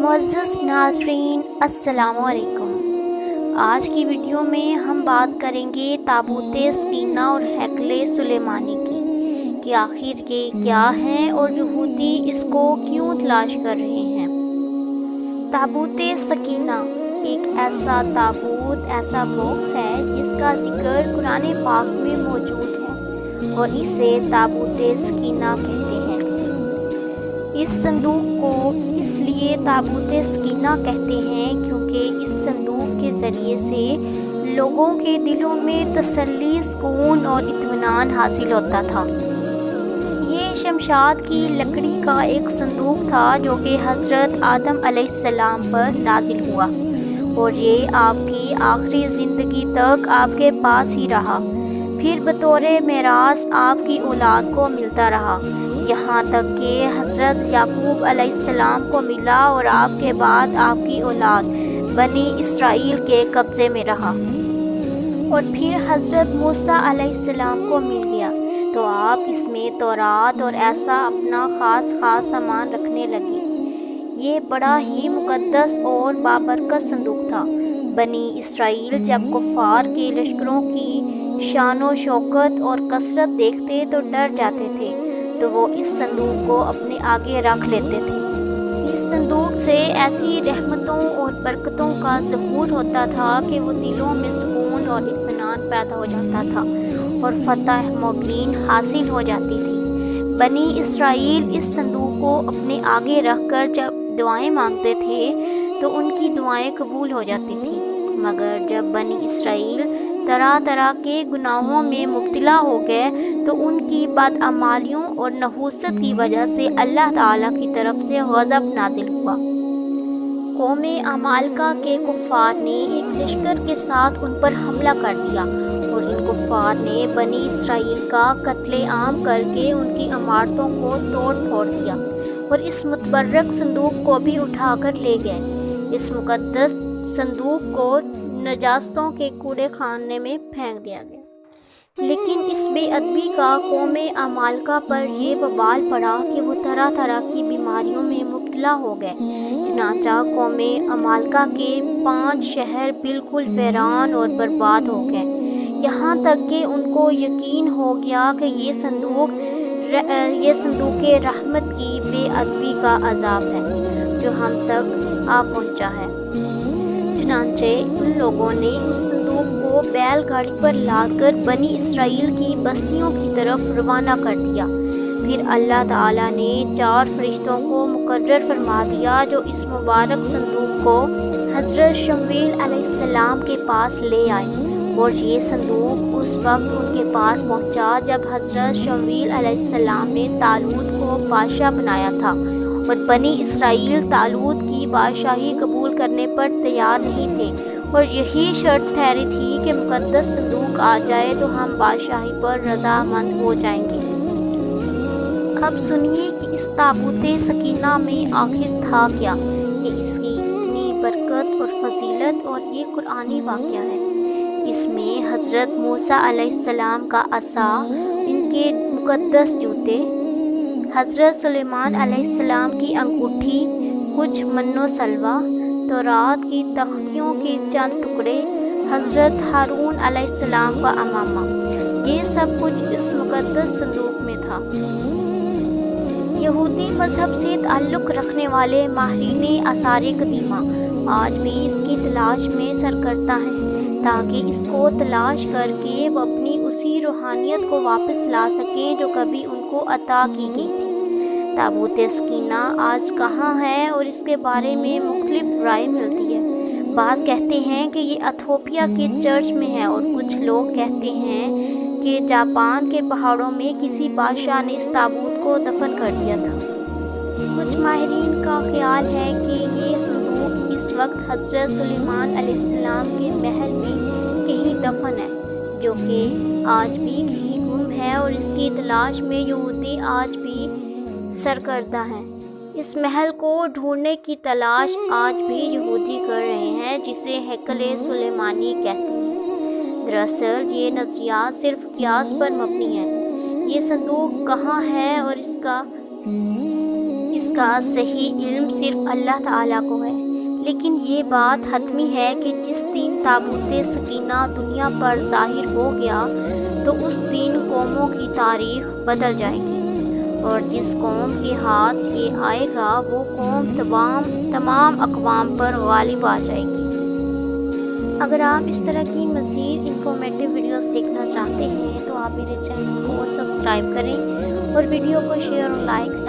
معزز ناظرین السلام علیکم۔ آج کی ویڈیو میں ہم بات کریں گے تابوت سکینہ اور ہیکل سلیمانی کی کہ آخر یہ کیا ہے اور یہودی اس کو کیوں تلاش کر رہے ہیں۔ تابوت سکینہ ایک ایسا تابوت، ایسا باکس ہے جس کا ذکر قرآن پاک میں موجود ہے اور اسے تابوت سکینہ کہتے ہیں۔ اس صندوق کو اس لیے تابوت سکینہ کہتے ہیں کیونکہ اس صندوق کے ذریعے سے لوگوں کے دلوں میں تسلی، سکون اور اطمینان حاصل ہوتا تھا۔ یہ شمشاد کی لکڑی کا ایک صندوق تھا جو کہ حضرت آدم علیہ السلام پر نازل ہوا اور یہ آپ کی آخری زندگی تک آپ کے پاس ہی رہا، پھر بطور میراث آپ کی اولاد کو ملتا رہا، یہاں تک کہ حضرت یعقوب علیہ السلام کو ملا اور آپ کے بعد آپ کی اولاد بنی اسرائیل کے قبضے میں رہا، اور پھر حضرت موسیٰ علیہ السلام کو مل گیا تو آپ اس میں تورات اور ایسا اپنا خاص سامان رکھنے لگے۔ یہ بڑا ہی مقدس اور بابرکت صندوق تھا۔ بنی اسرائیل جب کفار کے لشکروں کی شان و شوکت اور کثرت دیکھتے تو ڈر جاتے تھے، تو وہ اس صندوق کو اپنے آگے رکھ لیتے تھے۔ اس صندوق سے ایسی رحمتوں اور برکتوں کا ظہور ہوتا تھا کہ وہ دلوں میں سکون اور اطمینان پیدا ہو جاتا تھا اور فتح مبین حاصل ہو جاتی تھی۔ بنی اسرائیل اس صندوق کو اپنے آگے رکھ کر جب دعائیں مانگتے تھے تو ان کی دعائیں قبول ہو جاتی تھیں، مگر جب بنی اسرائیل طرح طرح کے گناہوں میں مبتلا ہو گئے تو ان کی بدعمالیوں اور نحوست کی وجہ سے اللہ تعالیٰ کی طرف سے غضب نازل ہوا۔ قوم عمالقہ کے کفار نے ایک لشکر کے ساتھ ان پر حملہ کر دیا اور ان کفار نے بنی اسرائیل کا قتل عام کر کے ان کی عمارتوں کو توڑ پھوڑ دیا اور اس متبرک صندوق کو بھی اٹھا کر لے گئے۔ اس مقدس صندوق کو نجاستوں کے کوڑے خانے میں پھینک دیا گیا۔ لیکن اس بے ادبی کا قوم عمالقہ پر یہ وبال پڑا کہ وہ طرح طرح کی بیماریوں میں مبتلا ہو گئے، چنانچہ قوم عمالقہ کے 5 شہر بالکل ویران اور برباد ہو گئے، یہاں تک کہ ان کو یقین ہو گیا کہ یہ صندوق رحمت کی بے ادبی کا عذاب ہے جو ہم تک آ پہنچا ہے۔ چنانچہ ان لوگوں نے اس صندوق کو بیل گاڑی پر لاد کر بنی اسرائیل کی بستیوں کی طرف روانہ کر دیا۔ پھر اللہ تعالیٰ نے 4 فرشتوں کو مقرر فرما دیا جو اس مبارک صندوق کو حضرت شمویل علیہ السلام کے پاس لے آئے، اور یہ صندوق اس وقت ان کے پاس پہنچا جب حضرت شمویل علیہ السلام نے طالوت کو بادشاہ بنایا تھا، اور بنی اسرائیل طالوت کی بادشاہی قبول کرنے پر تیار نہیں تھے، اور یہی شرط ٹھہری تھی کہ مقدس صندوق آ جائے تو ہم بادشاہی پر رضامند ہو جائیں گے۔ اب سنیے کہ اس تابوت سکینہ میں آخر تھا کیا، کہ اس کی اتنی برکت اور فضیلت، اور یہ قرآنی واقعہ ہے۔ اس میں حضرت موسیٰ علیہ السلام کا عصا، ان کے مقدس جوتے، حضرت سلیمان علیہ السلام کی انگوٹھی، کچھ من و سلوہ، تورات کی تختیوں کے چند ٹکڑے، حضرت ہارون علیہ السلام کا امامہ، یہ سب کچھ اس مقدس صندوق میں تھا۔ یہودی مذہب سے تعلق رکھنے والے ماہرین آثار قدیمہ آج بھی اس کی تلاش میں سرگرداں ہیں تاکہ اس کو تلاش کر کے وہ اپنی اسی روحانیت کو واپس لا سکیں جو کبھی ان کو عطا کی گئی تھی۔ تابوت سکینہ آج کہاں ہے اور اس کے بارے میں مختلف رائے ملتی ہے۔ بعض کہتے ہیں کہ یہ ایتھوپیا کے چرچ میں ہے، اور کچھ لوگ کہتے ہیں کہ جاپان کے پہاڑوں میں کسی بادشاہ نے اس تابوت کو دفن کر دیا تھا۔ کچھ ماہرین کا خیال ہے کہ یہ صندوق اس وقت حضرت سلیمان علیہ السلام کے محل میں کہیں دفن ہے، جو کہ آج بھی کہیں گم ہے، اور اس کی تلاش میں یہودی آج بھی سرگرداں ہیں۔ اس محل کو ڈھونڈنے کی تلاش آج بھی یہودی کر رہے ہیں، جسے ہیکل سلیمانی کہتے ہیں۔ دراصل یہ نظریات صرف قیاس پر مبنی ہے۔ یہ صندوق کہاں ہے اور اس کا کا صحیح علم صرف اللہ تعالیٰ کو ہے، لیکن یہ بات حتمی ہے کہ جس دن تابوت سکینہ دنیا پر ظاہر ہو گیا تو اس دن قوموں کی تاریخ بدل جائے گی، اور جس قوم کے ہاتھ یہ آئے گا وہ قوم تمام اقوام پر غالب آ جائے گی۔ اگر آپ اس طرح کی مزید انفارمیٹیو ویڈیوز دیکھنا چاہتے ہیں تو آپ میرے چینل کو سبسکرائب کریں اور ویڈیو کو شیئر اور لائک